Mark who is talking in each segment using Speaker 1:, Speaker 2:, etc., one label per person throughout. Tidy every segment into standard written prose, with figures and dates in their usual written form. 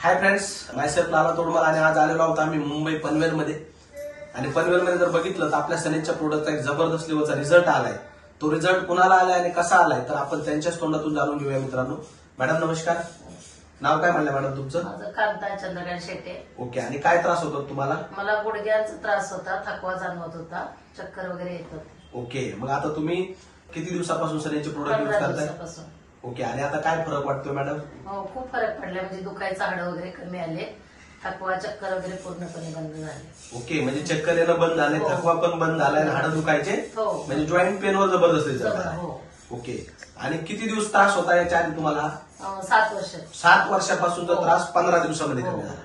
Speaker 1: Hi friends, myself लाला तोडमल आणि आज आलेलो आहोत आम्ही मुंबई पनवेलमध्ये. आणि पनवेलमध्ये जर बघितलं तर आपल्या सनेजच्या प्रोडक्टचा एक जबरदस्त लेवलचा रिझल्ट आलाय. तो रिझल्ट कुणाला आलाय आणि कसा आलाय तर आपण त्यांच्याच तोंडातून जाणून घेऊया मित्रांनो. मॅडम नमस्कार, नाव काय म्हणलं मॅडम तुमचं?
Speaker 2: माझं कांता चंद्रकांत शेटे.
Speaker 1: ओके, आणि काय त्रास होतो तुम्हाला?
Speaker 2: मला गुडघ्याचा त्रास होता, थकवा जाणवत होता, चक्कर वगैरे येत होते.
Speaker 1: ओके, मग आता तुम्ही किती दिवसापासून सनेजचे प्रोडक्ट
Speaker 2: 15
Speaker 1: यूज करताय?
Speaker 2: दिवसापासून.
Speaker 1: ओके, आणि आता काय फरक वाटतोय मॅडम?
Speaker 2: हो, खूप फरक पडला. म्हणजे दुखायचं हाड वगैरे कमी आले, थकवा चक्कर वगैरे पूर्णपणे बंद झाले.
Speaker 1: ओके, म्हणजे चक्कर येणं बंद झाले,
Speaker 2: हो.
Speaker 1: थकवा पण बंद झालाय आणि हाडं दुखायचे
Speaker 2: हो.
Speaker 1: म्हणजे जॉईंट पेनवर जबरदस्त रिझल्ट आलाय.
Speaker 2: हो.
Speaker 1: ओके, आणि किती दिवस त्रास होता याच्या आधी तुम्हाला?
Speaker 2: 7 वर्ष.
Speaker 1: 7 वर्षापासूनचा
Speaker 2: हो.
Speaker 1: त्रास 15 दिवसामध्ये
Speaker 2: हो.
Speaker 1: कमी झाला.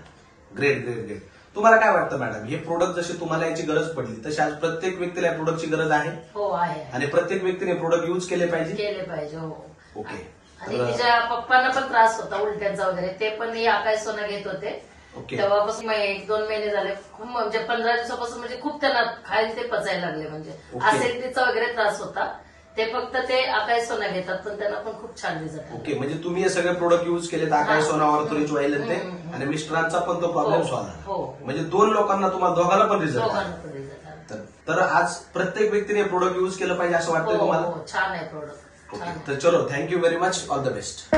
Speaker 1: Great great great. तुम्हाला काय वाटतं मॅडम, हे प्रोडक्ट जशी तुम्हाला याची गरज पडली तशी आज प्रत्येक व्यक्तीला या प्रोडक्टची गरज आहे
Speaker 2: हो आहे.
Speaker 1: आणि प्रत्येक व्यक्तीने प्रोडक्ट यूज केले पाहिजे?
Speaker 2: केले पाहिजे. हो.
Speaker 1: ओके.
Speaker 2: आणि तिच्या पप्पांना पण त्रास होता उलट्यांचा वगैरे, ते पण हे आकाश सोना घेत होते.
Speaker 1: ओके.
Speaker 2: तेव्हापासून 1-2 महिने झाले, खूप म्हणजे 15 दिवसापासून म्हणजे खूप त्यांना खायला ते पचायला लागले. म्हणजे
Speaker 1: ओके.
Speaker 2: ऍसिडिटीचा वगैरे त्रास होता, ते फक्त ते आकाश सोना घेतात पण त्यांना पण खूप छान रिझल्ट.
Speaker 1: ओके, म्हणजे तुम्ही हे सगळे प्रोडक्ट यूज केले, आकाश सोना, ऑर्थोरिच ऑइल ते, आणि मिस्टरांचा पण तो प्रॉब्लेम
Speaker 2: हो.
Speaker 1: सॉल्व्ह झाला.
Speaker 2: हो.
Speaker 1: म्हणजे 2 लोकांना, तुम्हाला दोघांना पण रिझल्ट
Speaker 2: दोघांना पण रिझल्ट आला.
Speaker 1: तर आज प्रत्येक व्यक्तीने प्रोडक्ट यूज केलं पाहिजे असं वाटतंय
Speaker 2: हो,
Speaker 1: तुम्हाला?
Speaker 2: हो, छान आहे प्रोडक्ट.
Speaker 1: ओके, तर चलो, thank you very much, all the best.